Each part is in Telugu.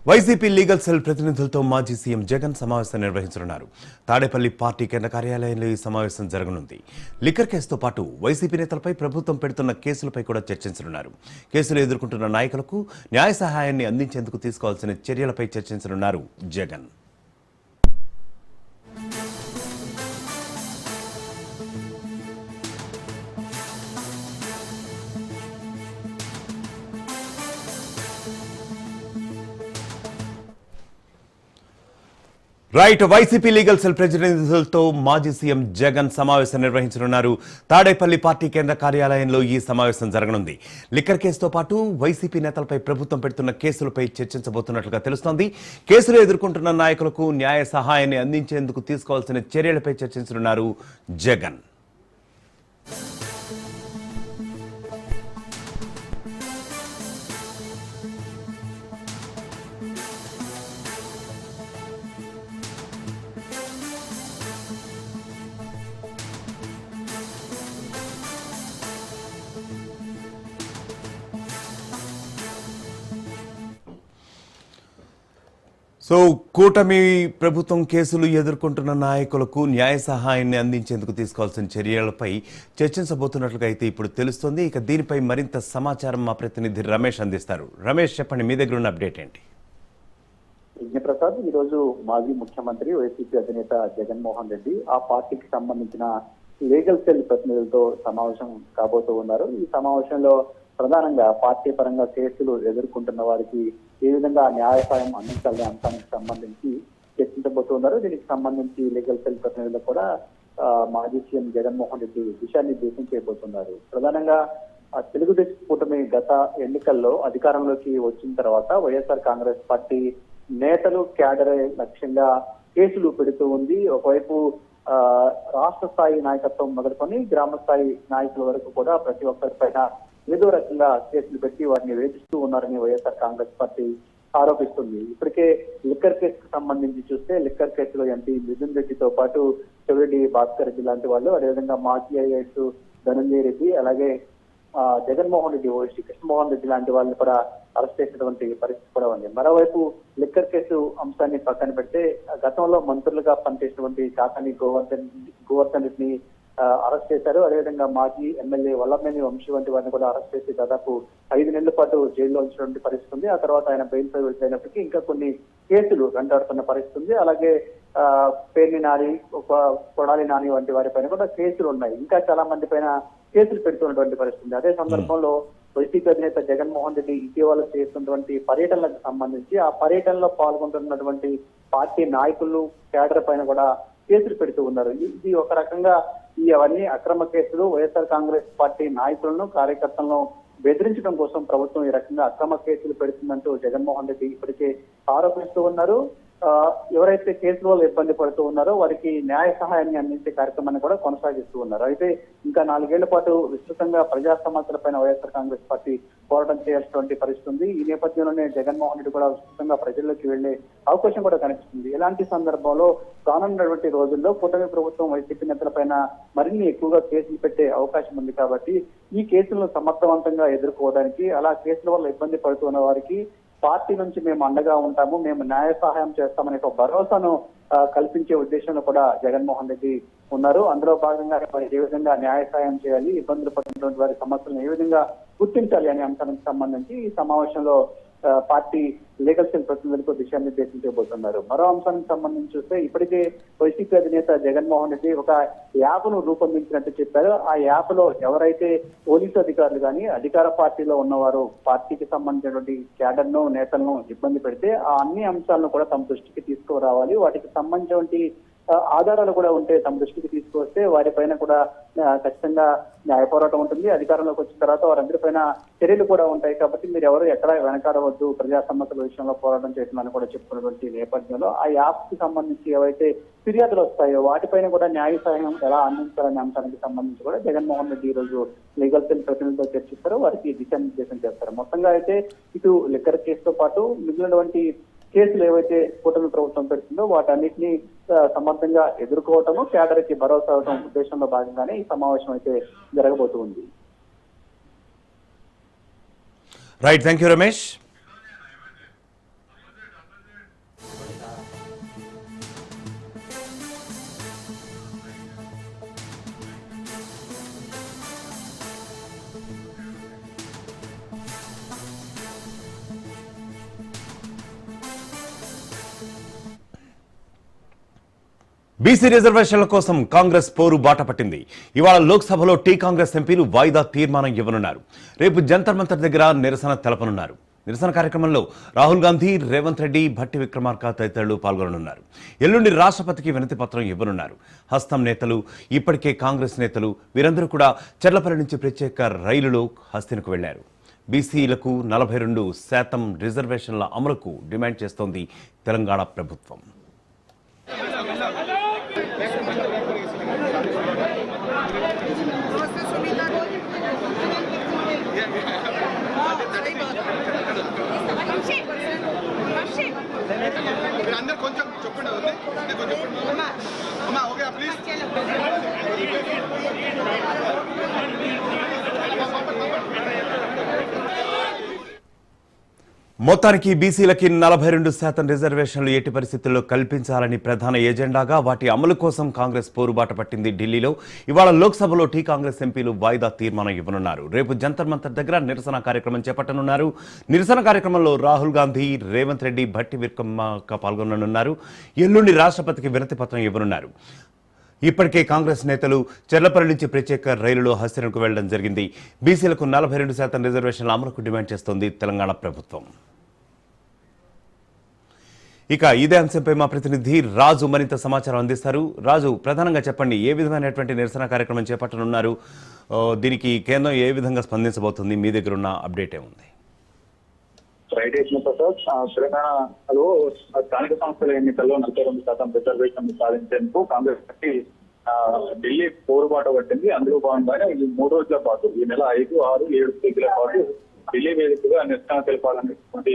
వైసీపీ లీగల్ సెల్ ప్రతినిధులతో మాజీ సీఎం జగన్ సమావేశం నిర్వహించనున్నారు. తాడేపల్లి పార్టీ కేంద్ర కార్యాలయంలో ఈ సమావేశం జరగనుంది. లిక్కర్ కేసుతో పాటు వైసీపీ నేతలపై ప్రభుత్వం పెడుతున్న కేసులపై కూడా చర్చించనున్నారు. కేసులు ఎదుర్కొంటున్న నాయకులకు న్యాయ సహాయాన్ని అందించేందుకు తీసుకోవాల్సిన చర్యలపై చర్చించనున్నారు జగన్. వైసీపీ లీగల్ సెల్ ప్రతినిధులతో మాజీ సీఎం జగన్ సమావేశం నిర్వహించనున్నారు. తాడేపల్లి పార్టీ కేంద్ర కార్యాలయంలో ఈ సమావేశం జరగనుంది. లిక్కర్ కేసుతో పాటు వైసీపీ నేతలపై ప్రభుత్వం పెడుతున్న కేసులపై చర్చించబోతున్నట్లుగా తెలుస్తోంది. కేసులు ఎదుర్కొంటున్న నాయకులకు న్యాయ సహాయాన్ని అందించేందుకు తీసుకోవాల్సిన చర్యలపై చర్చించనున్నారు జగన్. కూటమి ప్రభుత్వం కేసులు ఎదుర్కొంటున్న నాయకులకు న్యాయ సహాయాన్ని అందించేందుకు తీసుకోవాల్సిన చర్యలపై చర్చించబోతున్నట్లుగా అయితే ఇప్పుడు తెలుస్తోంది. ఇక దీనిపై మరింత సమాచారం మా ప్రతినిధి రమేష్ అందిస్తారు. రమేష్, చెప్పండి, మీ దగ్గర ఉన్న అప్డేట్ ఏంటి? విజయప్రసాద్, ఈ రోజు మాజీ ముఖ్యమంత్రి వైసీపీ అధినేత జగన్మోహన్ రెడ్డి ఆ పార్టీకి సంబంధించిన లీగల్ సెల్ ప్రతినిధులతో సమావేశం కాబోతూ ఉన్నారు. ఈ సమావేశంలో ప్రధానంగా పార్టీ పరంగా కేసులు ఎదుర్కొంటున్న వారికి ఏ విధంగా న్యాయ సాయం అందించాలనే అంశానికి సంబంధించి చర్చించబోతున్నారు. దీనికి సంబంధించి లీగల్ సెల్ ప్రతినిధులు కూడా మాజీ సీఎం జగన్మోహన్ రెడ్డి దిశానిర్దేశం చేయబోతున్నారు. ప్రధానంగా తెలుగుదేశం కూటమి గత ఎన్నికల్లో అధికారంలోకి వచ్చిన తర్వాత వైఎస్ఆర్ కాంగ్రెస్ పార్టీ నేతలు క్యాడర్ లక్ష్యంగా కేసులు పెడుతూ ఉంది. ఒకవైపు రాష్ట్ర స్థాయి నాయకత్వం మొదలుకొని గ్రామ స్థాయి నాయకుల వరకు కూడా ప్రతి ఒక్కరిపైన ఏదో రకంగా కేసులు పెట్టి వారిని వేధిస్తూ ఉన్నారని వైఎస్ఆర్ కాంగ్రెస్ పార్టీ ఆరోపిస్తుంది. ఇప్పటికే లిక్కర్ కేసుకు సంబంధించి చూస్తే లిక్కర్ కేసులో ఎంపీ మిథున్ రెడ్డితో పాటు చెవిరెడ్డి భాస్కర్ రెడ్డి లాంటి వాళ్ళు, అదేవిధంగా మాజీ ఐఏఎస్ ధనంజయ రెడ్డి, అలాగే జగన్మోహన్ రెడ్డి, ఓఎస్టీ కృష్ణమోహన్ రెడ్డి లాంటి వాళ్ళని కూడా అరెస్ట్ చేసినటువంటి పరిస్థితి కూడా ఉంది. మరోవైపు లిక్కర్ కేసు అంశాన్ని పక్కన పెడితే గతంలో మంత్రులుగా పనిచేసినటువంటి కాకాని గోవర్ధన్ రెడ్డిని అరెస్ట్ చేశారు. అదేవిధంగా మాజీ ఎమ్మెల్యే వల్లభనేని వంశీ వంటి వారిని కూడా అరెస్ట్ చేసి దాదాపు 5 నెలల పాటు జైల్లో ఉంచినటువంటి పరిస్థితి ఉంది. ఆ తర్వాత ఆయన బెయిల్ పై వెళ్ళినప్పటికీ ఇంకా కొన్ని కేసులు వెంటాడుతున్న పరిస్థితి ఉంది. అలాగే పేర్ని నాని, కొడాలి నాని వంటి వారి పైన కూడా కేసులు ఉన్నాయి. ఇంకా చాలా మంది పైన కేసులు పెడుతున్నటువంటి పరిస్థితి. అదే సందర్భంలో వైసీపీ అధినేత జగన్మోహన్ రెడ్డి ఇటీవల చేస్తున్నటువంటి పర్యటనలకు సంబంధించి ఆ పర్యటనలో పాల్గొంటున్నటువంటి పార్టీ నాయకులు క్యాడర్ పైన కూడా కేసులు పెడుతూ ఉన్నారు. ఇది ఒక రకంగా అవన్నీ అక్రమ కేసులు. వైఎస్ఆర్ కాంగ్రెస్ పార్టీ నాయకులను, కార్యకర్తలను బెదిరించడం కోసం ప్రభుత్వం ఈ రకంగా అక్రమ కేసులు పెడుతుందంటూ జగన్మోహన్ రెడ్డి ఇప్పటికే ఆరోపిస్తూ ఉన్నారు. ఎవరైతే కేసుల వల్ల ఇబ్బంది పడుతూ ఉన్నారో వారికి న్యాయ సహాయాన్ని అందించే కార్యక్రమాన్ని కూడా కొనసాగిస్తూ ఉన్నారు. అయితే ఇంకా 4 ఏళ్ల పాటు విస్తృతంగా ప్రజా సమస్యల పైన వైఎస్ఆర్ కాంగ్రెస్ పార్టీ పోరాటం చేయాల్సినటువంటి పరిస్థితి ఉంది. ఈ నేపథ్యంలోనే జగన్మోహన్ రెడ్డి కూడా విస్తృతంగా ప్రజల్లోకి వెళ్లే అవకాశం కూడా కనిపిస్తుంది. ఇలాంటి సందర్భంలో రానున్నటువంటి రోజుల్లో కూటమి ప్రభుత్వం వైసీపీ నేతల పైన మరిన్ని ఎక్కువగా కేసులు పెట్టే అవకాశం ఉంది. కాబట్టి ఈ కేసులను సమర్థవంతంగా ఎదుర్కోవడానికి, అలా కేసుల వల్ల ఇబ్బంది పడుతున్న వారికి పార్టీ నుంచి మేము అండగా ఉంటాము, మేము న్యాయ సహాయం చేస్తామనే ఒక భరోసాను కల్పించే ఉద్దేశంలో కూడా జగన్మోహన్ రెడ్డి ఉన్నారు. అందులో భాగంగా ఏ విధంగా న్యాయ సహాయం చేయాలి, ఇబ్బందులు పడుతున్నటువంటి వారి సమస్యలను ఏ విధంగా గుర్తించాలి అనే అంశానికి సంబంధించి ఈ సమావేశంలో పార్టీ లీగల్ సెల్ ప్రతినిధులకు దిశానిర్దేశం చేయబోతున్నారు. మరో అంశానికి సంబంధించి చూస్తే ఇప్పటికే వైసీపీ అధినేత జగన్మోహన్ రెడ్డి ఒక యాప్ను రూపొందించినట్టు చెప్పారు. ఆ యాప్ లో ఎవరైతే పోలీసు అధికారులు కానీ అధికార పార్టీలో ఉన్నవారు పార్టీకి సంబంధించినటువంటి క్యాడర్ను, నేతలను ఇబ్బంది పెడితే ఆ అన్ని అంశాలను కూడా తమ దృష్టికి తీసుకురావాలి. వాటికి సంబంధించినటువంటి ఆధారాలు కూడా ఉంటే తమ దృష్టికి తీసుకొస్తే వారిపైన కూడా ఖచ్చితంగా న్యాయ పోరాటం ఉంటుంది. అధికారంలోకి వచ్చిన తర్వాత వారందరిపైన చర్యలు కూడా ఉంటాయి. కాబట్టి మీరు ఎవరు ఎక్కడ వెనకాడవద్దు, ప్రజా సమస్యల విషయంలో పోరాటం చేస్తున్నారని కూడా చెప్పుకున్నటువంటి నేపథ్యంలో ఆ యాప్ కి సంబంధించి ఏవైతే ఫిర్యాదులు వస్తాయో వాటిపైన కూడా న్యాయ సహాయం ఎలా అందించాలనే అంశానికి సంబంధించి కూడా జగన్మోహన్ రెడ్డి ఈ రోజు లీగల్ సెల్ ప్రతినిధులతో చర్చిస్తారు, వారికి దిశానిర్దేశం చేస్తారు. మొత్తంగా అయితే ఇటు లిక్కర్ కేసుతో పాటు మిగిలినటువంటి కేసులు ఏవైతే కూటమి ప్రభుత్వం పెడుతుందో వాటన్నిటిని సమర్థంగా ఎదుర్కోవటము, క్యాడర్ కి భరోసా అవడం ఉద్దేశంలో భాగంగానే ఈ సమావేశం అయితే జరగబోతుంది. Right, thank you Ramesh. BC రిజర్వేషన్ల కోసం కాంగ్రెస్ పోరు బాట పట్టింది. ఇవాళ లోక్సభలో టీ కాంగ్రెస్ ఎంపీలు వాయిదా తీర్మానం ఇవ్వనున్నారు. రేపు జంతర్ మంతర్ దగ్గర నిరసన తెలపనున్నారు. నిరసన కార్యక్రమంలో రాహుల్ గాంధీ, రేవంత్ రెడ్డి, భట్టి విక్రమార్క తదితరులు పాల్గొననున్నారు. ఎల్లుండి రాష్ట్రపతికి వినతి పత్రం ఇవ్వనున్నారు. హస్తం నేతలు, ఇప్పటికే కాంగ్రెస్ నేతలు వీరందరూ కూడా చెర్లపల్లి నుంచి ప్రత్యేక రైలులో హస్తినకు వెళ్లారు. బీసీలకు 42% రిజర్వేషన్ల అమలుకు డిమాండ్ చేస్తోంది తెలంగాణ ప్రభుత్వం. అందరు కొంచెం చెప్పండి అమ్మా ఓకే ప్లీజ్. మొత్తానికి బీసీలకి 42% రిజర్వేషన్లు ఎట్టి పరిస్థితుల్లో కల్పించాలని ప్రధాన ఎజెండాగా వాటి అమలు కోసం కాంగ్రెస్ పోరుబాట పట్టింది ఢిల్లీలో. ఇవాళ లోక్సభలో టీ కాంగ్రెస్ ఎంపీలు వాయిదా తీర్మానం ఇవ్వనున్నారు. రేపు జంతర్ మంతర్ దగ్గర నిరసన కార్యక్రమం చేపట్టనున్నారు. నిరసన కార్యక్రమంలో రాహుల్ గాంధీ, రేవంత్ రెడ్డి, భట్టి విక్రమార్క పాల్గొననున్నారు. ఎల్లుండి రాష్ట్రపతికి వినతి పత్రం ఇవ్వనున్నారు. ఇప్పటికే కాంగ్రెస్ నేతలు చెర్లపల్లి నుంచి ప్రత్యేక రైలులో హస్తినకు వెళ్లడం జరిగింది. బీసీలకు 42% రిజర్వేషన్ల అమలుకు డిమాండ్ చేస్తోంది తెలంగాణ ప్రభుత్వం. ఇక ఇదే అంశంపై మా ప్రతినిధి రాజు మరింత సమాచారం అందిస్తారు. రాజు, ప్రధానంగా చెప్పండి, ఏ విధమైనటువంటి నిరసన కార్యక్రమం చేపట్టనున్నారు? దీనికి కేంద్రం ఏ విధంగా స్పందించబోతుంది? మీ దగ్గర ఉన్న అప్డేట్ ఏముంది? రైట్ ప్రసాద్, తెలంగాణలో స్థానిక సంస్థల ఎన్నికల్లో 42% రిజర్వేషన్ సాధించేందుకు కాంగ్రెస్ పార్టీ ఢిల్లీ పోరుబాట పట్టింది. అందులో భాగంగానే ఈ 3 రోజుల పాటు, ఈ నెల 5, 6, 7 తేదీల పాటు ఢిల్లీ వేదికగా నిరసన తెలపాలనేటువంటి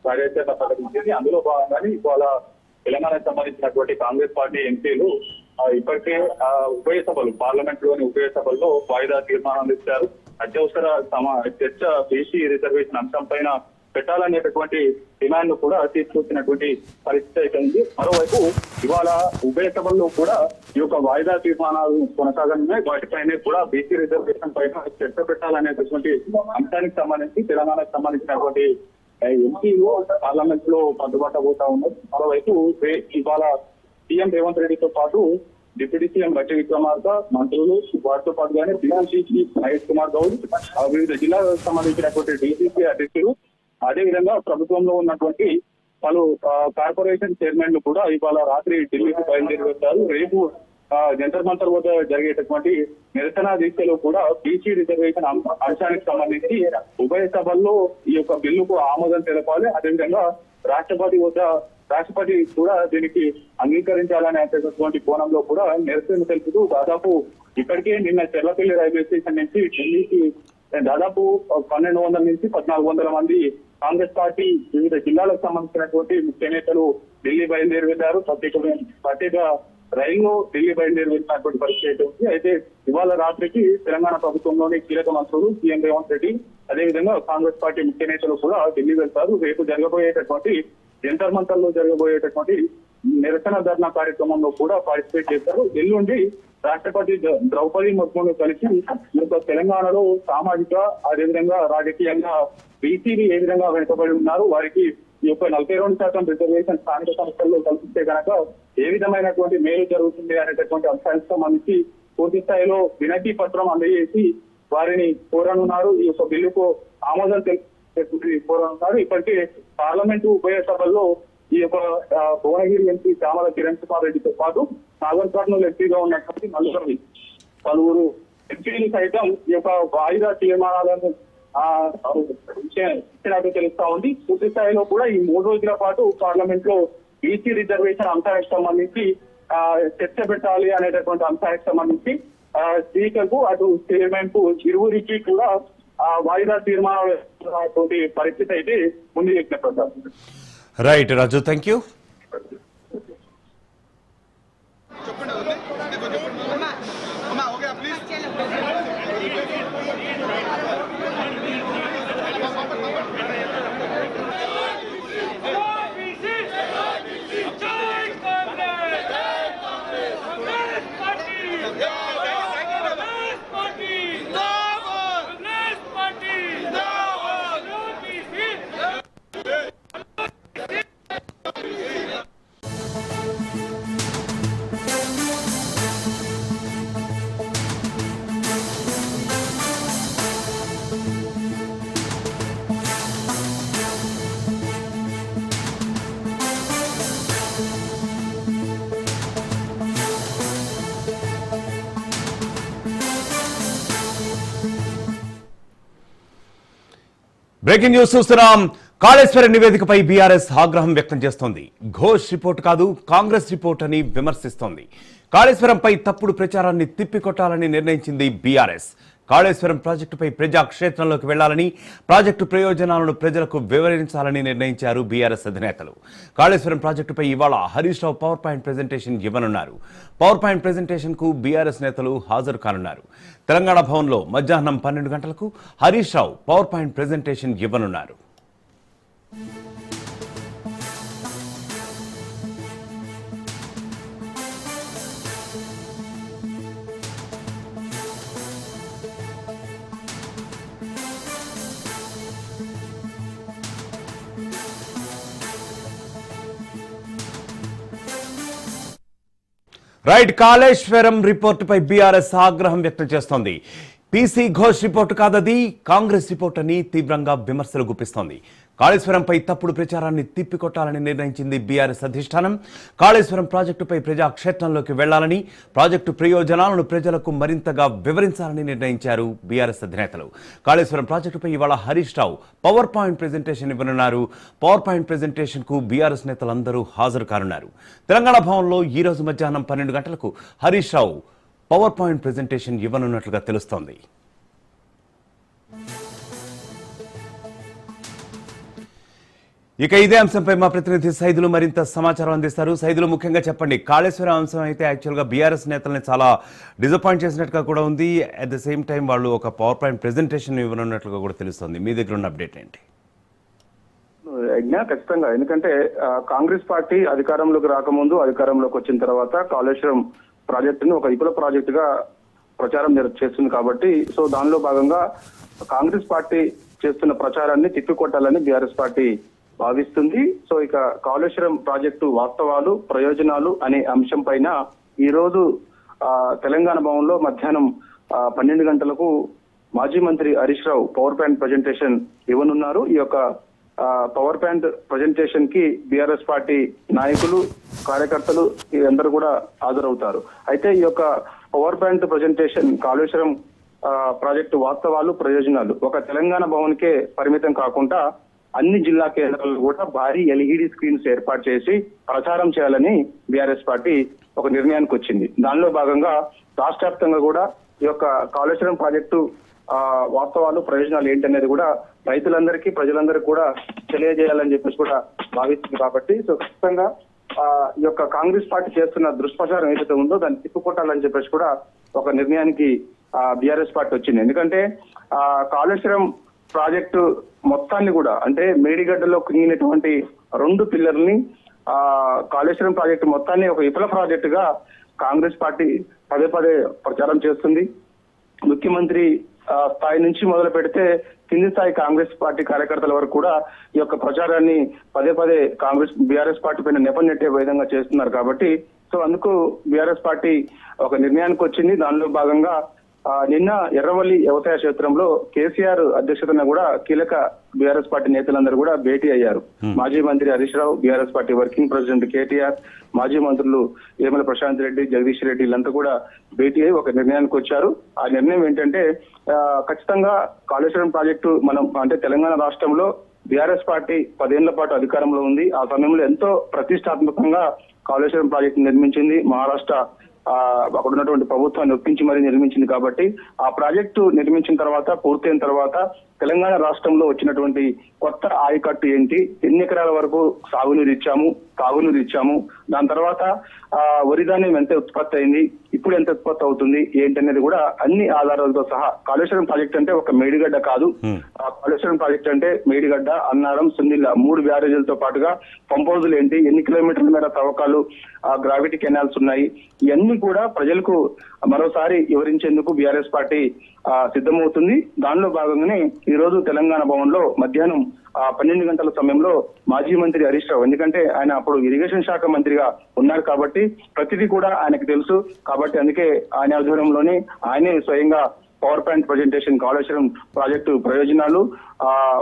కార్యాచరణ ప్రకటించింది. అందులో భాగంగానే ఇవాళ తెలంగాణకు సంబంధించినటువంటి కాంగ్రెస్ పార్టీ ఎంపీలు ఇప్పటికే ఉభయ సభలు, పార్లమెంట్ లోని ఉభయ సభల్లో వాయిదా తీర్మానాలు ఇచ్చారు. అత్యవసర చర్చ బీసీ రిజర్వేషన్ అంశం పైన పెట్టాలనేటటువంటి డిమాండ్ కూడా తీసుకొచ్చినటువంటి పరిస్థితి అయితే ఉంది. మరోవైపు ఇవాళ ఉభయ సభల్లో కూడా ఈ యొక్క వాయిదా తీర్మానాలు కొనసాగనున్నాయి. వాటిపైనే కూడా బీసీ రిజర్వేషన్ పైన చర్చ పెట్టాలనేటటువంటి అంశానికి సంబంధించి తెలంగాణకు సంబంధించినటువంటి ఎంపీలు పార్లమెంట్ లో పద్దుబాటు పోతా ఉన్నారు. మరోవైపు ఇవాళ సీఎం రేవంత్ రెడ్డితో పాటు డిప్యూటీ సీఎం భట్టి విక్రమార్క, మంత్రులు, వాటితో పాటుగానే పిసిసి మహేష్ కుమార్ గౌడ్, వివిధ జిల్లాలకు సంబంధించినటువంటి డీసీసీ అధ్యక్షులు, అదేవిధంగా ప్రభుత్వంలో ఉన్నటువంటి పలు కార్పొరేషన్ చైర్మన్లు కూడా ఇవాళ రాత్రి ఢిల్లీకి బయలుదేరి వచ్చారు. రేపు జంతర్ మంతర్ వద్ద జరిగేటటువంటి నిరసన దీక్షలో కూడా బీసీ రిజర్వేషన్ అంశానికి సంబంధించి ఉభయ సభల్లో ఈ యొక్క బిల్లుకు ఆమోదం తెలపాలి. అదేవిధంగా రాష్ట్రపతి కూడా దీనికి అంగీకరించాలనేటటువంటి కోణంలో కూడా నిరసన తెలుపుతూ దాదాపు ఇప్పటికే నిన్న చెర్లపల్లి రైల్వే స్టేషన్ నుంచి ఢిల్లీకి దాదాపు 1200 నుంచి 1400 మంది కాంగ్రెస్ పార్టీ వివిధ జిల్లాలకు సంబంధించినటువంటి ముఖ్య నేతలు ఢిల్లీ బయలుదేరి వెళ్లారు. ప్రత్యేక రైల్లో ఢిల్లీ బయలుదేరి వెళ్ళినటువంటి పరిస్థితి ఉంది. అయితే ఇవాళ రాత్రికి తెలంగాణ ప్రభుత్వంలోని కీలక మంత్రులు సీఎం రేవంత్ రెడ్డి, అదేవిధంగా కాంగ్రెస్ పార్టీ ముఖ్య నేతలు కూడా ఢిల్లీ వెళ్తారు. రేపు జరగబోయేటటువంటి జంతర్ మంతర్ లో జరగబోయేటటువంటి నిరసన ధర్నా కార్యక్రమంలో కూడా పార్టిసిపేట్ చేస్తారు. ఎల్లుండి రాష్ట్రపతి ద్రౌపది ముర్మును కలిసి ఈ యొక్క తెలంగాణలో సామాజిక, అదేవిధంగా రాజకీయంగా బీసీలు ఏ విధంగా వెనుకబడి ఉన్నారు, వారికి ఈ యొక్క 42% రిజర్వేషన్ స్థానిక సంస్థల్లో కల్పిస్తే కనుక ఏ విధమైనటువంటి మేలు జరుగుతుంది అనేటటువంటి అంశానికి సంబంధించి పూర్తి స్థాయిలో వినతి పత్రం అందజేసి వారిని కోరనున్నారు. ఈ యొక్క బిల్లుకు ఆమోదం కోరనున్నారు. ఇప్పటికే పార్లమెంటు ఉభయ సభల్లో ఈ యొక్క భువనగిరి ఎంపీ చామల కిరణ్ కుమార్ రెడ్డితో పాటు నాగర్ కర్నూలు ఎంపీగా ఉన్నటువంటి పలువురు ఎంపీలు సైతం ఈ యొక్క వాయిదా తీర్మానాలను ఇచ్చినట్టు తెలుస్తా ఉంది. పూర్తి స్థాయిలో కూడా ఈ 3 రోజుల పాటు పార్లమెంట్ లో బీసీ రిజర్వేషన్ అంశానికి సంబంధించి చర్చ పెట్టాలి అనేటటువంటి అంశానికి సంబంధించి స్పీకర్ కు, అటు చైర్మన్ కు ఇరువురికి కూడా వాయిదా తీర్మానాలు పరిస్థితి అయితే ముందు చెప్పిన Prasad. Right Raju, thank you. అమ్మా ఓకే ప్లీజ్. బ్రేకింగ్ న్యూస్ చూస్తున్నాం. కాళేశ్వరం నివేదికపై బీఆర్ఎస్ ఆగ్రహం వ్యక్తం చేస్తోంది. ఘోష్ రిపోర్ట్ కాదు, కాంగ్రెస్ రిపోర్ట్ అని విమర్శిస్తోంది. కాళేశ్వరంపై తప్పుడు ప్రచారాన్ని తిప్పికొట్టాలని నిర్ణయించింది బీఆర్ఎస్. కాళేశ్వరం ప్రాజెక్టుపై ప్రజాక్షేత్రంలోకి వెళ్లాలని, ప్రాజెక్టు ప్రయోజనాలను ప్రజలకు వివరించాలని నిర్ణయించారు బీఆర్ఎస్ అధినేతలు. కాళేశ్వరం ప్రాజెక్టుపై ఇవాళ Harish Rao power point presentation ఇవ్వనున్నారు. పవర్ పాయింట్ ప్రెజెంటేషన్ కు బీఆర్ఎస్ నేతలు హాజరు కానున్నారు. తెలంగాణ భవన్లో మధ్యాహ్నం 12 గంటలకు Harish Rao power point presentation ఇవ్వనున్నారు. రైట్, కాళేశ్వరం రిపోర్టుపై బీఆర్ఎస్ ఆగ్రహం వ్యక్తం చేస్తోంది. పీసీ ఘోష్ రిపోర్టు కాదది, కాంగ్రెస్ రిపోర్ట్ అని తీవ్రంగా విమర్శలు గుప్పిస్తోంది. కాళేశ్వరంపై తప్పుడు ప్రచారాన్ని తిప్పికొట్టాలని నిర్ణయించింది బీఆర్ఎస్ అధిష్టానం. కాళేశ్వరం ప్రాజెక్టుపై ప్రజాక్షేత్రంలోకి వెళ్లాలని, ప్రాజెక్టు ప్రయోజనాలను ప్రజలకు మరింతగా వివరించాలని నిర్ణయించారు బీఆర్ఎస్ అధినేతలు. కాళేశ్వరం ప్రాజెక్టుపై ఇవాళ Harish Rao power point presentation ఇవ్వనున్నారు. పవర్ పాయింట్ ప్రెజెంటేషన్ కు బీఆర్ఎస్ నేతలందరూ హాజరు కానున్నారు. తెలంగాణ భవన్లో ఈ రోజు మధ్యాహ్నం 12 గంటలకు Harish Rao power point presentation ఇవ్వనున్నట్లుగా తెలుస్తోంది. ఇక ఇదే అంశంపై మా ప్రతినిధి సైదులు మరింత సమాచారం అందిస్తారు. సైదులు, ముఖ్యంగా చెప్పండి, కాళేశ్వరం అంశం అయితే యాక్చువల్గా బీఆర్ఎస్ నేతల్ని చాలా డిసప్పాయింట్ చేసినట్టుగా కూడా ఉంది. అట్ ద సేమ్ టైం వాళ్ళు ఒక పవర్ పాయింట్ ప్రెజెంటేషన్ ఇవ్వనున్నట్లుగా కూడా తెలుస్తుంది. మీ దగ్గర ఉన్న అప్డేట్ ఏంటి? ఖచ్చితంగా, ఎందుకంటే కాంగ్రెస్ పార్టీ అధికారంలోకి రాకముందు, అధికారంలోకి వచ్చిన తర్వాత కాళేశ్వరం ప్రాజెక్టును ఒక విపుల ప్రాజెక్టుగా ప్రచారం చేస్తుంది కాబట్టి, సో దానిలో భాగంగా కాంగ్రెస్ పార్టీ చేస్తున్న ప్రచారాన్ని తిప్పికొట్టాలని బీఆర్ఎస్ పార్టీ భావిస్తుంది. సో ఇక కాళేశ్వరం ప్రాజెక్టు వాస్తవాలు, ప్రయోజనాలు అనే అంశం పైన ఈ రోజు తెలంగాణ భవన్లో మధ్యాహ్నం 12 గంటలకు మాజీ మంత్రి Harish Rao power point presentation ఇవ్వనున్నారు. ఈ యొక్క పవర్ పాయింట్ ప్రజెంటేషన్ కి బీఆర్ఎస్ పార్టీ నాయకులు, కార్యకర్తలు అందరూ కూడా హాజరవుతారు. అయితే ఈ యొక్క power point presentation Kaleshwaram project వాస్తవాలు, ప్రయోజనాలు ఒక తెలంగాణ భవన్కే పరిమితం కాకుండా అన్ని జిల్లా కేంద్రాల్లో కూడా భారీ ఎల్ఈడి స్క్రీన్స్ ఏర్పాటు చేసి ప్రచారం చేయాలని బీఆర్ఎస్ పార్టీ ఒక నిర్ణయానికి వచ్చింది. దానిలో భాగంగా రాష్ట్ర వ్యాప్తంగా కూడా ఈ యొక్క కాళేశ్వరం ప్రాజెక్టు వాస్తవాలు, ప్రయోజనాలు ఏంటనేది కూడా రైతులందరికీ, ప్రజలందరికీ కూడా తెలియజేయాలని చెప్పేసి కూడా భావిస్తుంది. కాబట్టి సో ఖచ్చితంగా ఈ యొక్క కాంగ్రెస్ పార్టీ చేస్తున్న దుష్ప్రచారం ఏదైతే ఉందో దాన్ని తిప్పుకొట్టాలని చెప్పేసి కూడా ఒక నిర్ణయానికి బీఆర్ఎస్ పార్టీ వచ్చింది. ఎందుకంటే కాళేశ్వరం ప్రాజెక్టు మొత్తాన్ని కూడా, అంటే మేడిగడ్డలో కుంగినటువంటి 2 పిల్లర్ని కాళేశ్వరం ప్రాజెక్టు మొత్తాన్ని ఒక విఫల ప్రాజెక్టుగా కాంగ్రెస్ పార్టీ పదే పదే ప్రచారం చేస్తుంది. ముఖ్యమంత్రి స్థాయి నుంచి మొదలు పెడితే కింది స్థాయి కాంగ్రెస్ పార్టీ కార్యకర్తల వరకు కూడా ఈ యొక్క ప్రచారాన్ని పదే పదే బీఆర్ఎస్ పార్టీ పైన నెపనెట్టే విధంగా చేస్తున్నారు. కాబట్టి సో అందుకు బీఆర్ఎస్ పార్టీ ఒక నిర్ణయానికి వచ్చింది. దానిలో భాగంగా నిన్న ఎర్రవల్లి వ్యవసాయ క్షేత్రంలో కేసీఆర్ అధ్యక్షతన కూడా కీలక బీఆర్ఎస్ పార్టీ నేతలందరూ కూడా భేటీ అయ్యారు. మాజీ మంత్రి Harish Rao, BRS party working president KTR, మాజీ మంత్రులు వేముల ప్రశాంత్ రెడ్డి, జగదీష్ రెడ్డి వీళ్ళంతా కూడా భేటీ అయ్యి ఒక నిర్ణయానికి వచ్చారు. ఆ నిర్ణయం ఏంటంటే ఖచ్చితంగా కాళేశ్వరం ప్రాజెక్టు మనం, అంటే తెలంగాణ రాష్ట్రంలో బీఆర్ఎస్ పార్టీ 10 ఏళ్ల పాటు అధికారంలో ఉంది. ఆ సమయంలో ఎంతో ప్రతిష్టాత్మకంగా కాళేశ్వరం ప్రాజెక్టు నిర్మించింది. మహారాష్ట్ర అక్కడ ఉన్నటువంటి ప్రభుత్వాన్ని ఒప్పించి మరీ నిర్మించింది. కాబట్టి ఆ ప్రాజెక్టు నిర్మించిన తర్వాత, పూర్తయిన తర్వాత తెలంగాణ రాష్ట్రంలో వచ్చినటువంటి కొత్త ఆయకట్టు ఏంటి, ఎన్ని ఎకరాల వరకు సాగునీరు ఇచ్చాము, తాగునీరు ఇచ్చాము, దాని తర్వాత వరి ధాన్యం ఎంత ఉత్పత్తి అయింది, ఇప్పుడు ఎంత ఉత్పత్తి అవుతుంది ఏంటనేది కూడా అన్ని ఆధారాలతో సహా. కాళేశ్వరం ప్రాజెక్ట్ అంటే ఒక మేడిగడ్డ కాదు. కాళేశ్వరం ప్రాజెక్ట్ అంటే మేడిగడ్డ, అన్నారం, సుందిల్ల 3 బ్యారేజీలతో పాటుగా పంప్ హౌజులు ఏంటి, ఎన్ని కిలోమీటర్ల మేర తవ్వకాలు, గ్రావిటీ కెనాల్స్ ఉన్నాయి, ఇవన్నీ కూడా ప్రజలకు మరోసారి వివరించేందుకు బీఆర్ఎస్ పార్టీ సిద్ధమవుతుంది. దానిలో భాగంగానే ఈ రోజు తెలంగాణ భవన్ లో మధ్యాహ్నం 12 గంటల సమయంలో మాజీ మంత్రి హరీష్ రావు, ఎందుకంటే ఆయన అప్పుడు ఇరిగేషన్ శాఖ మంత్రిగా ఉన్నారు కాబట్టి ప్రతిదీ కూడా ఆయనకు తెలుసు. కాబట్టి అందుకే ఆయన ఆధ్వర్యంలోనే ఆయనే స్వయంగా power point presentation Kaleshwaram project ప్రయోజనాలు,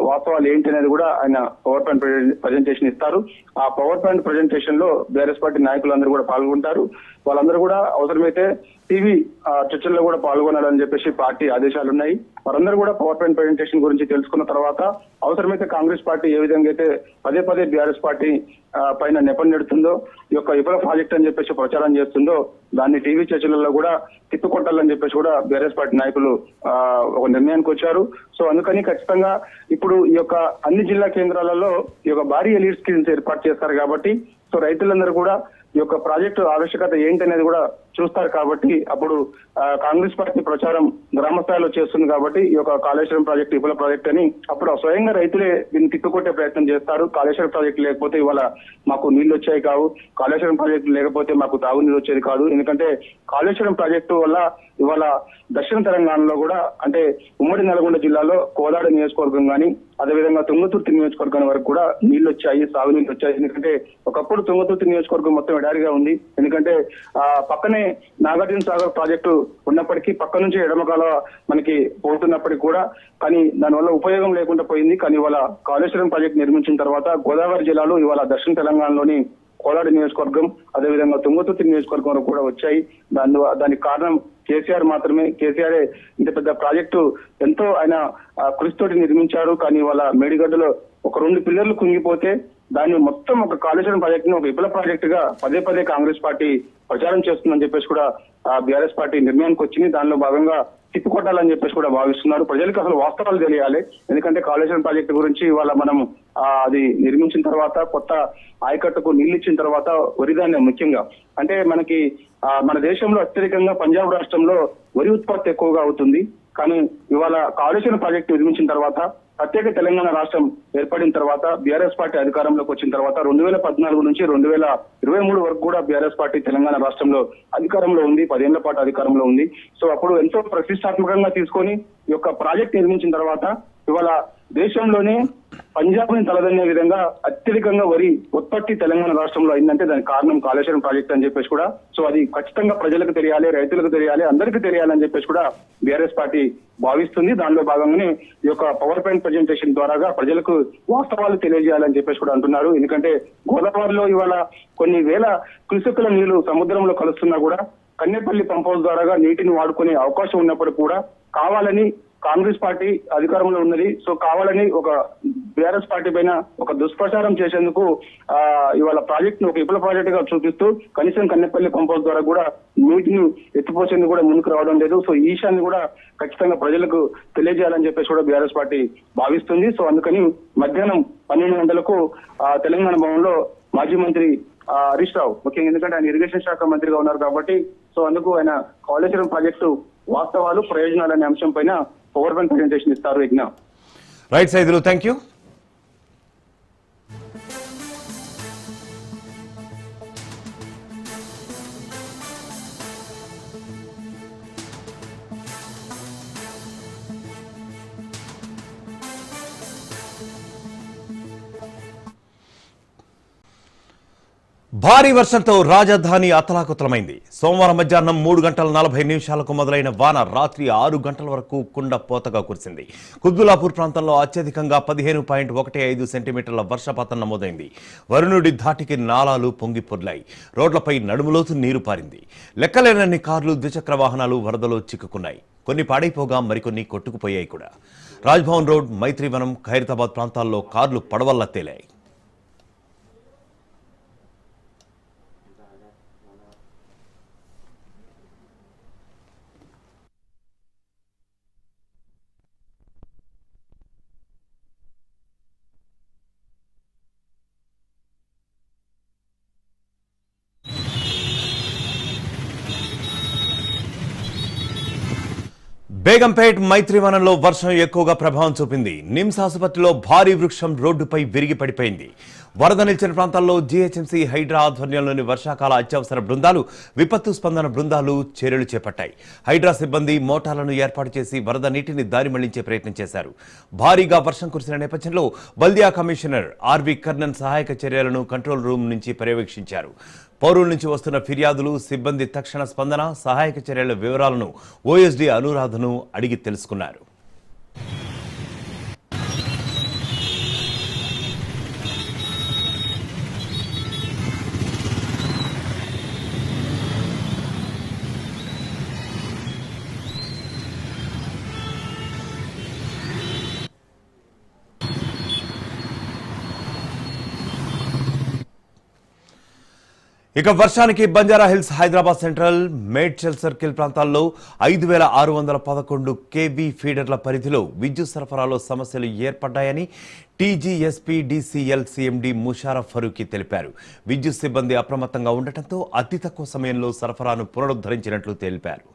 వాస్తవాలు ఏంటి అనేది కూడా ఆయన పవర్ పాయింట్ ప్రజెంటేషన్ ఇస్తారు. ఆ పవర్ పాయింట్ ప్రజెంటేషన్ లో బీఆర్ఎస్ పార్టీ నాయకులందరూ కూడా పాల్గొంటారు. వాళ్ళందరూ కూడా అవసరమైతే టీవీ చర్చల్లో కూడా పాల్గొనాలని చెప్పేసి పార్టీ ఆదేశాలు ఉన్నాయి. వారందరూ కూడా పవర్ పాయింట్ ప్రజెంటేషన్ గురించి తెలుసుకున్న తర్వాత అవసరమైతే కాంగ్రెస్ పార్టీ ఏ విధంగా అయితే పదే పదే బీఆర్ఎస్ పార్టీ పైన నెపం నెడుతుందో, ఈ యొక్క విఫల ప్రాజెక్ట్ అని చెప్పేసి ప్రచారం చేస్తుందో దాన్ని టీవీ చర్చలలో కూడా తిప్పికొట్టాలని చెప్పేసి కూడా బీఆర్ఎస్ పార్టీ నాయకులు ఒక నిర్ణయానికి వచ్చారు. సో అందుకని ఖచ్చితంగా ఇప్పుడు ఈ యొక్క అన్ని జిల్లా కేంద్రాలలో ఈ యొక్క భారీ ఎలీట్ స్కీమ్స్ ఏర్పాటు చేస్తారు కాబట్టి సో రైతులందరూ కూడా ఈ యొక్క ప్రాజెక్టు ఆవశ్యకత ఏంటనేది కూడా చూస్తారు కాబట్టి అప్పుడు కాంగ్రెస్ పార్టీ ప్రచారం గ్రామ స్థాయిలో చేస్తుంది కాబట్టి ఈ యొక్క కాళేశ్వరం ప్రాజెక్టు విఫల ప్రాజెక్ట్ అని అప్పుడు స్వయంగా రైతులే దీన్ని తిప్పుకొట్టే ప్రయత్నం చేస్తారు. కాళేశ్వరం ప్రాజెక్టు లేకపోతే ఇవాళ మాకు నీళ్లు వచ్చాయి కావు, కాళేశ్వరం ప్రాజెక్టు లేకపోతే మాకు తాగునీరు వచ్చేది కాదు. ఎందుకంటే కాళేశ్వరం ప్రాజెక్టు వల్ల ఇవాళ దక్షిణ తెలంగాణలో కూడా అంటే ఉమ్మడి నల్గొండ జిల్లాలో కోదాడ నియోజకవర్గం కానీ అదేవిధంగా తుంగతుర్తి నియోజకవర్గం వరకు కూడా నీళ్లు వచ్చాయి, సాగునీళ్ళు వచ్చాయి. ఎందుకంటే ఒకప్పుడు తుంగతుర్తి నియోజకవర్గం మొత్తం ఎడారిగా ఉంది. ఎందుకంటే పక్కనే నాగార్జున సాగర్ ప్రాజెక్టు ఉన్నప్పటికీ పక్క నుంచి ఎడమకాల మనకి పోతున్నప్పటికీ కూడా కానీ దానివల్ల ఉపయోగం లేకుండా పోయింది. కానీ ఇవాళ కాళేశ్వరం ప్రాజెక్టు నిర్మించిన తర్వాత గోదావరి జిల్లాలో ఇవాళ దక్షిణ తెలంగాణలోని కోలాడ నియోజకవర్గం అదేవిధంగా తుంగతుర్తి నియోజకవర్గం వరకు కూడా వచ్చాయి. దానికి కారణం కేసీఆర్ మాత్రమే. కేసీఆర్ ఇంత పెద్ద ప్రాజెక్టు ఎంతో ఆయన కృషితోటి నిర్మించారు. కానీ వాళ్ళ మేడిగడ్డలో ఒక 2 పిల్లర్లు కుంగిపోతే దాన్ని మొత్తం ఒక కాళేశ్వరం ప్రాజెక్టును ఒక విఫల ప్రాజెక్టు గా పదే పదే కాంగ్రెస్ పార్టీ ప్రచారం చేస్తుందని చెప్పేసి కూడా బీఆర్ఎస్ పార్టీ నిర్ణయానికి వచ్చింది. దానిలో భాగంగా తిప్పికొట్టాలని చెప్పేసి కూడా భావిస్తున్నారు. ప్రజలకు అసలు వాస్తవాలు తెలియాలి. ఎందుకంటే కాళేశ్వరం ప్రాజెక్టు గురించి ఇవాళ మనం అది నిర్మించిన తర్వాత కొత్త ఆయకట్టుకు నీళ్లు ఇచ్చిన తర్వాత వరిధాన్యం ముఖ్యంగా అంటే మనకి మన దేశంలో అత్యధికంగా పంజాబ్ రాష్ట్రంలో వరి ఉత్పత్తి ఎక్కువగా అవుతుంది. కానీ ఇవాళ కాళేశ్వరం ప్రాజెక్టు నిర్మించిన తర్వాత ప్రత్యేక తెలంగాణ రాష్ట్రం ఏర్పడిన తర్వాత బీఆర్ఎస్ పార్టీ అధికారంలోకి వచ్చిన తర్వాత 2014 నుంచి 2023 వరకు కూడా బీఆర్ఎస్ పార్టీ తెలంగాణ రాష్ట్రంలో అధికారంలో ఉంది. 10 ఏళ్ల పాటు అధికారంలో ఉంది. సో అప్పుడు ఎంతో ప్రతిష్టాత్మకంగా తీసుకొని ఈ యొక్క ప్రాజెక్ట్ నిర్మించిన తర్వాత ఇవాళ దేశంలోనే పంజాబ్ ని తలదన్నే విధంగా అత్యధికంగా వరి ఉత్పత్తి తెలంగాణ రాష్ట్రంలో అయిందంటే దానికి కారణం కాళేశ్వరం ప్రాజెక్ట్ అని చెప్పేసి కూడా సో అది ఖచ్చితంగా ప్రజలకు తెలియాలి, రైతులకు తెలియాలి, అందరికీ తెలియాలని చెప్పేసి కూడా బీఆర్ఎస్ పార్టీ భావిస్తుంది. దానిలో భాగంగానే ఈ యొక్క పవర్ పాయింట్ ప్రజెంటేషన్ ద్వారా ప్రజలకు వాస్తవాలు తెలియజేయాలని చెప్పేసి కూడా అంటున్నారు. ఎందుకంటే గోదావరిలో ఇవాళ కొన్ని వేల క్యూసెక్కుల నీళ్లు సముద్రంలో కలుస్తున్నా కూడా కన్నెపల్లి పంప్ హౌస్ ద్వారా నీటిని వాడుకునే అవకాశం ఉన్నప్పుడు కూడా కావాలని కాంగ్రెస్ పార్టీ అధికారంలో ఉన్నది. సో కావాలని ఒక బీఆర్ఎస్ పార్టీ పైన ఒక దుష్ప్రచారం చేసేందుకు ఇవాళ ప్రాజెక్ట్ ను ఒక విఫల ప్రాజెక్ట్ గా చూపిస్తూ కనీసం కన్నెపల్లి పంప్ హౌస్ ద్వారా కూడా నీటిని ఎత్తిపోసేందుకు కూడా ముందుకు రావడం లేదు. సో ఈ విషయాన్ని కూడా ఖచ్చితంగా ప్రజలకు తెలియజేయాలని చెప్పేసి కూడా బీఆర్ఎస్ పార్టీ భావిస్తుంది. సో అందుకని మధ్యాహ్నం 12 గంటలకు తెలంగాణ భవన్లో మాజీ మంత్రి హరీష్ రావు ముఖ్యంగా ఎందుకంటే ఆయన ఇరిగేషన్ శాఖ మంత్రిగా ఉన్నారు కాబట్టి సో అందుకు ఆయన కాళేశ్వరం ప్రాజెక్టు వాస్తవాలు ప్రయోజనాలు అనే అంశం పైన పవర్ పాయింట్ ప్రెజెంటేషన్ ఇస్తారు. యజ్ఞ రైట్ సైదులు, థ్యాంక్ యూ. భారీ వర్షంతో రాజధాని అతలాకుతలమైంది. సోమవారం మధ్యాహ్నం 3:40 మొదలైన వాన రాత్రి 6 గంటల వరకు కుండపోతగా కురిసింది. కుత్బుల్లాపూర్ ప్రాంతంలో అత్యధికంగా 15.15 సెంటీమీటర్ల వర్షపాతం నమోదైంది. వరుణుడి ధాటికి నాలాలు పొంగి పొర్లాయి. రోడ్లపై నడుములోతు నీరు పారింది. లెక్కలేనన్ని కార్లు, ద్విచక్ర వాహనాలు వరదలో చిక్కుకున్నాయి. కొన్ని పాడైపోగా మరికొన్ని కొట్టుకుపోయాయి కూడా. రాజ్భవన్ రోడ్, మైత్రివనం, ఖైరతాబాద్ ప్రాంతాల్లో కార్లు పడవల్లా తేలాయి. బేగంపేట్ మైత్రివనంలో వర్షం ఎక్కువగా ప్రభావం చూపింది. నిమ్స్ ఆసుపత్రిలో భారీ వృక్షం రోడ్డుపై విరిగి పడిపోయింది. వరద నిలిచిన ప్రాంతాల్లో జీహెచ్ఎంసీ, హైడ్రా ఆధ్వర్యంలోని వర్షాకాల అత్యవసర బృందాలు, విపత్తు స్పందన బృందాలు చర్యలు చేపట్టాయి. హైడ్రా సిబ్బంది మోటార్లను ఏర్పాటు చేసి వరద నీటిని దారి మళ్లించే ప్రయత్నం చేశారు. భారీగా వర్షం కురిసిన నేపథ్యంలో బల్దియా కమిషనర్ ఆర్వి కర్ణన్ సహాయక చర్యలను కంట్రోల్ రూమ్ నుంచి పర్యవేక్షించారు. పౌరుల నుంచి వస్తున్న ఫిర్యాదులు, సిబ్బంది తక్షణ స్పందన, సహాయక చర్యల వివరాలను ఓఎస్డీ అనురాధను అడిగి తెలుసుకున్నారు. ఇక వర్షానికి Banjara hills, Hyderabad central, Medchal circle ప్రాంతాల్లో 5,611 కేవీ ఫీడర్ల పరిధిలో విద్యుత్ సరఫరాలో సమస్యలు ఏర్పడ్డాయని టీజీఎస్పీడీసీఎల్ సీఎండీ ముషారఫ్ ఫరూకీ తెలిపారు. విద్యుత్ సిబ్బంది అప్రమత్తంగా ఉండటంతో అతి తక్కువ సమయంలో సరఫరాను పునరుద్ధరించినట్లు తెలిపారు.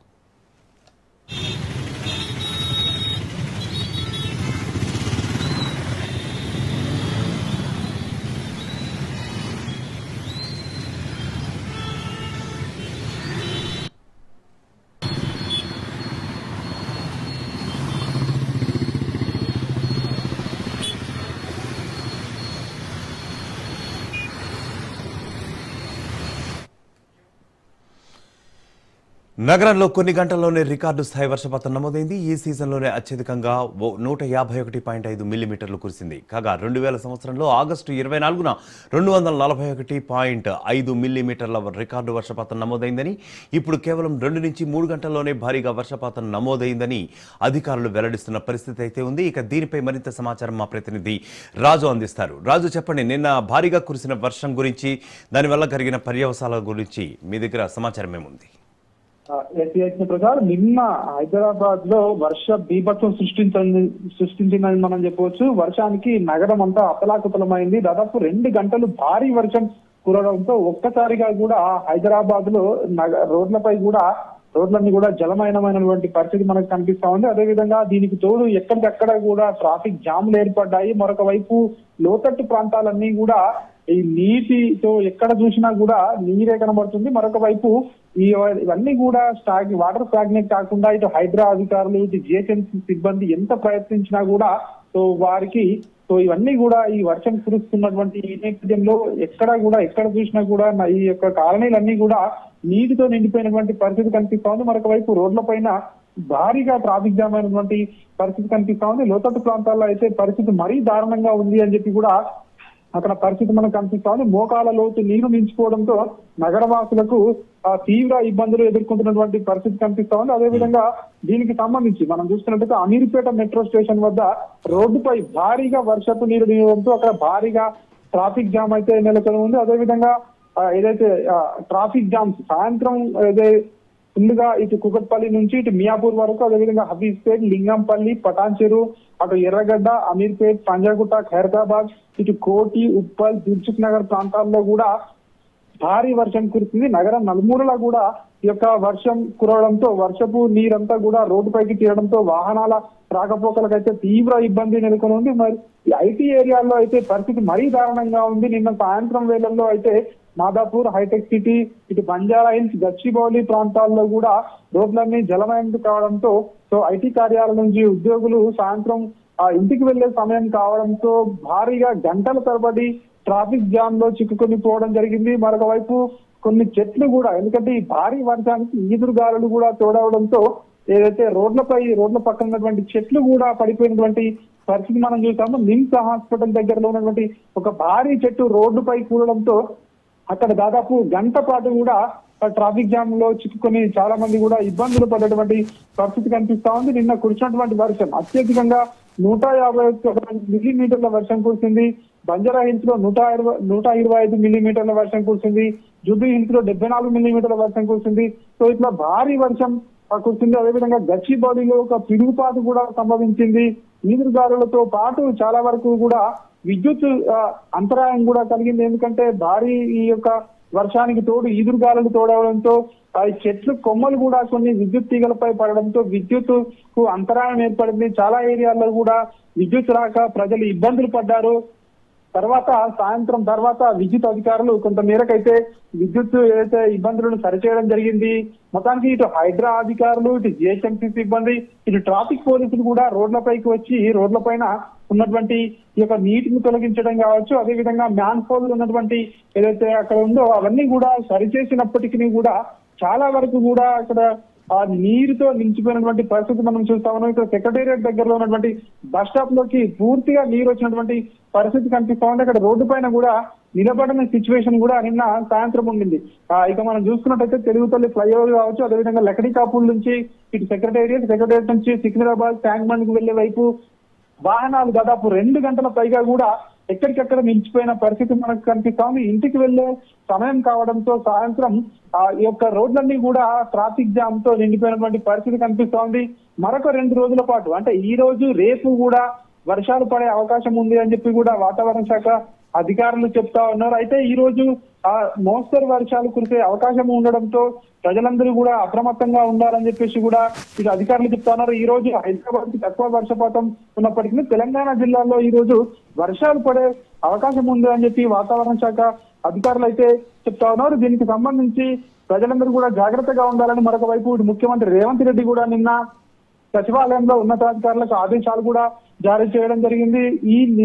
నగరంలో కొన్ని గంటల్లోనే రికార్డు స్థాయి వర్షపాతం నమోదైంది. ఈ సీజన్లోనే అత్యధికంగా 151.5 మిల్లీమీటర్లు కురిసింది. కాగా 2000 సంవత్సరంలో ఆగస్టు 24న 241.5 మిల్లీమీటర్ల రికార్డు వర్షపాతం నమోదైందని, ఇప్పుడు కేవలం 2 నుంచి 3 గంటల్లోనే భారీగా వర్షపాతం నమోదైందని అధికారులు వెల్లడిస్తున్న పరిస్థితి అయితే ఉంది. ఇక దీనిపై మరింత సమాచారం మా ప్రతినిధి రాజు అందిస్తారు. రాజు, చెప్పండి, నిన్న భారీగా కురిసిన వర్షం గురించి, దానివల్ల జరిగిన పర్యవసానాల గురించి మీ దగ్గర సమాచారం ఏముంది? ప్రసాద్, నిన్న హైదరాబాద్ లో వర్ష బీభత్సం సృష్టించిందని మనం చెప్పవచ్చు. వర్షానికి నగరం అంతా అతలాకుతలమైంది. దాదాపు 2 గంటలు భారీ వర్షం కురవడంతో ఒక్కసారిగా కూడా హైదరాబాద్ లో రోడ్లన్నీ కూడా జలమయమైనటువంటి పరిస్థితి మనకు కనిపిస్తా ఉంది. అదేవిధంగా దీనికి తోడు ఎక్కడికక్కడ కూడా ట్రాఫిక్ జామ్లు ఏర్పడ్డాయి. మరొక వైపు లోతట్టు ప్రాంతాలన్నీ కూడా ఈ నీటితో ఎక్కడ చూసినా కూడా నీరే కనబడుతుంది. మరొక వైపు ఇవన్నీ కూడా వాటర్ స్టాగ్నేట్ కాకుండా ఇటు హైడ్రా అధికారులు, ఇటు జిహెచ్ఎంసీ సిబ్బంది ఎంత ప్రయత్నించినా కూడా ఇవన్నీ కూడా ఈ వర్షం కురుస్తున్నటువంటి ఈ నేపథ్యంలో ఎక్కడ చూసినా కూడా ఈ యొక్క కాలనీలన్నీ కూడా నీటితో నిండిపోయినటువంటి పరిస్థితి కనిపిస్తా ఉంది. మరొక వైపు రోడ్ల పైన భారీగా ట్రాఫిక్ జామ్ అయినటువంటి పరిస్థితి కనిపిస్తా ఉంది. లోతట్టు ప్రాంతాల్లో అయితే పరిస్థితి మరీ దారుణంగా ఉంది అని చెప్పి కూడా అక్కడ పరిస్థితి మనకు కనిపిస్తా ఉంది. మోకాల లోతు నీరు నిలిచిపోవడంతో నగరవాసులకు తీవ్ర ఇబ్బందులు ఎదుర్కొంటున్నటువంటి పరిస్థితి కనిపిస్తా ఉంది. అదేవిధంగా దీనికి సంబంధించి మనం చూస్తున్నట్టయితే అమీర్పేట మెట్రో స్టేషన్ వద్ద రోడ్డుపై భారీగా వర్షపు నీరు నిలవడంతో అక్కడ భారీగా ట్రాఫిక్ జామ్ అయితే నెలకొని ఉంది. అదేవిధంగా ఏదైతే ట్రాఫిక్ జామ్స్ సాయంత్రం ఫుల్గా ఇటు కుకట్పల్లి నుంచి ఇటు మియాపూర్ వరకు, అదేవిధంగా హబీబ్పేట్, లింగంపల్లి, పటాన్చెరు, అటు ఎర్రగడ్డ, అమీర్పేట్, పంజాగుట్ట, ఖైరతాబాద్, ఇటు కోటి, ఉప్పల్, దిల్సుఖ్ నగర్ ప్రాంతాల్లో కూడా భారీ వర్షం కురిసింది. నగరం నలుమూలలా కూడా ఈ యొక్క వర్షం కురవడంతో వర్షపు నీరంతా కూడా రోడ్డుపైకి తీరడంతో వాహనాల రాకపోకలకైతే తీవ్ర ఇబ్బంది నెలకొని ఉంది. మరి ఈ ఐటీ ఏరియాల్లో అయితే పరిస్థితి మరీ దారుణంగా ఉంది. నిన్న సాయంత్రం వేళల్లో అయితే మాదాపూర్, హైటెక్ సిటీ, ఇటు బంజారా హిల్స్, గచ్చిబౌలి ప్రాంతాల్లో కూడా రోడ్లన్నీ జలమయం కావడంతో ఐటీ కార్యాలయం నుంచి ఉద్యోగులు సాయంత్రం ఇంటికి వెళ్లే సమయం కావడంతో భారీగా గంటల తరబడి ట్రాఫిక్ జామ్ లో చిక్కుకొని పోవడం జరిగింది. మరొక వైపు కొన్ని చెట్లు కూడా, ఎందుకంటే ఈ భారీ వర్షానికి ఈదురుగాలులు కూడా తోడవడంతో ఏదైతే రోడ్ల పక్కన ఉన్నటువంటి చెట్లు కూడా పడిపోయినటువంటి పరిస్థితి మనం చూసాము. నిమ్స్ హాస్పిటల్ దగ్గరలో ఉన్నటువంటి ఒక భారీ చెట్టు రోడ్డుపై కూడడంతో అక్కడ దాదాపు గంట పాటు కూడా ట్రాఫిక్ జామ్ లో చిక్కుకొని చాలా మంది కూడా ఇబ్బందులు పడేటువంటి పరిస్థితి కనిపిస్తా ఉంది. నిన్న కురిసినటువంటి వర్షం అత్యధికంగా 151 మిల్లీమీటర్ల వర్షం కురిసింది. బంజారా హిల్స్ లో 125 మిల్లీమీటర్ల వర్షం కురిసింది. జూబ్లీ హిల్స్ లో 74 మిల్లీమీటర్ల వర్షం కురిసింది. ఇట్లా భారీ వర్షం కురిసింది. అదేవిధంగా గచ్చిబౌలిలో ఒక పిడుగుపాటు కూడా సంభవించింది. ఈదురుగాలులతో పాటు చాలా వరకు కూడా విద్యుత్ అంతరాయం కూడా కలిగింది. ఎందుకంటే భారీ ఈ యొక్క వర్షానికి తోడు ఈదురుగాలులు తోడవడంతో చెట్లు కొమ్మలు కూడా కొన్ని విద్యుత్ తీగలపై పడడంతో విద్యుత్ కు అంతరాయం ఏర్పడింది. చాలా ఏరియాల్లో కూడా విద్యుత్ రాక ప్రజలు ఇబ్బందులు పడ్డారు. సాయంత్రం తర్వాత విద్యుత్ అధికారులు కొంత మేరకైతే విద్యుత్ ఏదైతే ఇబ్బందులను సరిచేయడం జరిగింది. మొత్తానికి ఇటు హైడ్రా అధికారులు, ఇటు జిహెచ్ఎంసీ సిబ్బంది, ఇటు ట్రాఫిక్ పోలీసులు కూడా రోడ్లపైకి వచ్చి రోడ్లపైన ఉన్నటువంటి ఈ యొక్క నీటిని తొలగించడం కావచ్చు, అదేవిధంగా మ్యాన్ హోల్ ఉన్నటువంటి ఏదైతే అక్కడ ఉందో అవన్నీ కూడా సరిచేసినప్పటికీ కూడా చాలా వరకు కూడా అక్కడ ఆ నీరుతో నిలిచిపోయినటువంటి పరిస్థితి మనం చూస్తా ఉన్నాం. ఇక్కడ సెక్రటేరియట్ దగ్గరలో ఉన్నటువంటి బస్ స్టాప్ లోకి పూర్తిగా నీరు వచ్చినటువంటి పరిస్థితి కనిపిస్తా ఉంది. అక్కడ రోడ్డు పైన కూడా నిలబడిన సిచ్యువేషన్ కూడా నిన్న సాయంత్రం ఉండింది. ఇక మనం చూసుకున్నట్టయితే తెలుగుతల్లి ఫ్లైఓవర్ కావచ్చు, అదేవిధంగా లకడీ కాపూల్ నుంచి ఇటు సెక్రటేరియట్ నుంచి సికింద్రాబాద్, ట్యాంక్ బండ్ కు వెళ్లే వైపు వాహనాలు దాదాపు 2 గంటల పైగా కూడా ఎక్కడికక్కడ నిలిచిపోయిన పరిస్థితి మనకు కనిపిస్తా ఉంది. ఇంటికి వెళ్లే సమయం కావడంతో సాయంత్రం ఈ యొక్క రోడ్లన్నీ కూడా ట్రాఫిక్ జామ్ తో నిండిపోయినటువంటి పరిస్థితి కనిపిస్తా ఉంది. మరొక 2 రోజుల పాటు అంటే ఈ రోజు రేపు కూడా వర్షాలు పడే అవకాశం ఉంది అని చెప్పి కూడా వాతావరణ శాఖ అధికారులు చెప్తా ఉన్నారు. అయితే ఈ రోజు మోస్తరు వర్షాలు కురిసే అవకాశం ఉండడంతో ప్రజలందరూ కూడా అప్రమత్తంగా ఉండాలని చెప్పేసి కూడా ఇక అధికారులు చెప్తా ఉన్నారు. ఈ రోజు హైదరాబాద్ కి తక్కువ వర్షపాతం ఉన్నప్పటికీ తెలంగాణ జిల్లాలో ఈ రోజు వర్షాలు పడే అవకాశం ఉంది అని చెప్పి వాతావరణ శాఖ అధికారులు అయితే చెప్తా ఉన్నారు. దీనికి సంబంధించి ప్రజలందరూ కూడా జాగ్రత్తగా ఉండాలని మరొక వైపు ముఖ్యమంత్రి రేవంత్ రెడ్డి కూడా నిన్న సచివాలయంలో ఉన్నతాధికారులకు ఆదేశాలు కూడా జారీ చేయడం జరిగింది.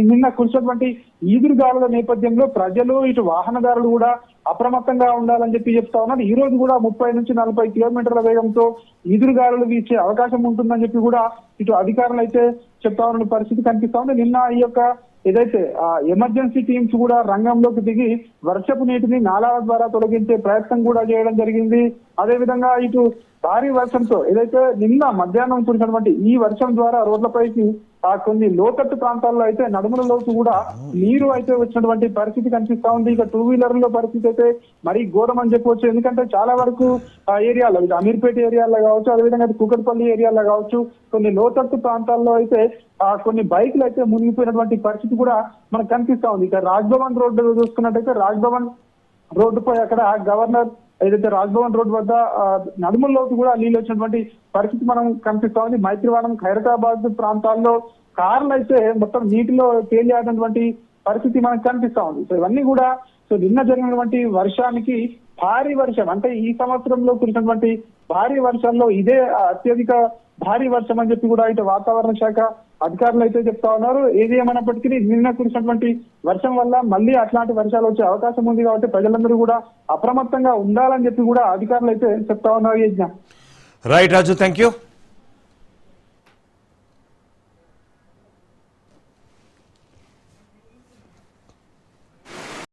నిన్న కురిసినటువంటి ఈదురుగాలుల నేపథ్యంలో ప్రజలు ఇటు వాహనదారులు కూడా అప్రమత్తంగా ఉండాలని చెప్పి చెప్తా ఉన్నారు. ఈ రోజు కూడా 30 నుంచి 40 కిలోమీటర్ల వేగంతో ఈదురుగాలులు వీచే అవకాశం ఉంటుందని చెప్పి కూడా ఇటు అధికారులు అయితే చెప్తా ఉన్న పరిస్థితి కనిపిస్తా ఉంది. నిన్న ఈ యొక్క ఏదైతే ఎమర్జెన్సీ టీమ్స్ కూడా రంగంలోకి దిగి వర్షపు నీటిని నాలాల ద్వారా తొలగించే ప్రయత్నం కూడా చేయడం జరిగింది. అదేవిధంగా ఇటు భారీ వర్షంతో ఏదైతే నిన్న మధ్యాహ్నం కురిసినటువంటి ఈ వర్షం ద్వారా రోడ్లపైకి కొన్ని లోతట్టు ప్రాంతాల్లో అయితే నడుముల లోతు కూడా నీరు అయితే వచ్చినటువంటి పరిస్థితి కనిపిస్తా ఉంది. ఇక 2 వీలర్ల పరిస్థితి అయితే మరీ ఘోరం అని చెప్పవచ్చు. ఎందుకంటే చాలా వరకు ఏరియాలో ఇటు అమీర్పేట ఏరియాలో కావచ్చు, అదేవిధంగా కుకట్పల్లి ఏరియాలో కావచ్చు, కొన్ని లోతట్టు ప్రాంతాల్లో అయితే కొన్ని బైకులు అయితే మునిగిపోయినటువంటి పరిస్థితి కూడా మనకు కనిపిస్తా ఉంది. ఇక రాజ్భవన్ రోడ్డు చూసుకున్నట్టయితే రాజ్భవన్ రోడ్డుపై అక్కడ గవర్నర్ ఏదైతే రాజ్భవన్ రోడ్ వద్ద నడుముల్లోకి కూడా నీళ్ళు వచ్చినటువంటి పరిస్థితి మనం కనిపిస్తా ఉంది. మైత్రివాడం ఖైరతాబాద్ ప్రాంతాల్లో కార్లు అయితే మొత్తం నీటిలో తేలియాడినటువంటి పరిస్థితి మనకు కనిపిస్తా ఉంది. సో ఇవన్నీ కూడా నిన్న జరిగినటువంటి వర్షానికి భారీ వర్షం అంటే ఈ సంవత్సరంలో కురిసినటువంటి భారీ వర్షాల్లో ఇదే అత్యధిక భారీ వర్షం అని చెప్పి కూడా ఇటు వాతావరణ శాఖ అధికారులు అయితే చెప్తా ఉన్నారు. ఏది ఏమైనప్పటికీ నిన్న కురిసినటువంటి వర్షం వల్ల మళ్ళీ అట్లాంటి వర్షాలు వచ్చే అవకాశం ఉంది కాబట్టి ప్రజలందరూ కూడా అప్రమత్తంగా ఉండాలని చెప్పి కూడా అధికారులు అయితే చెప్తా ఉన్నారు. Right Raju, thank you.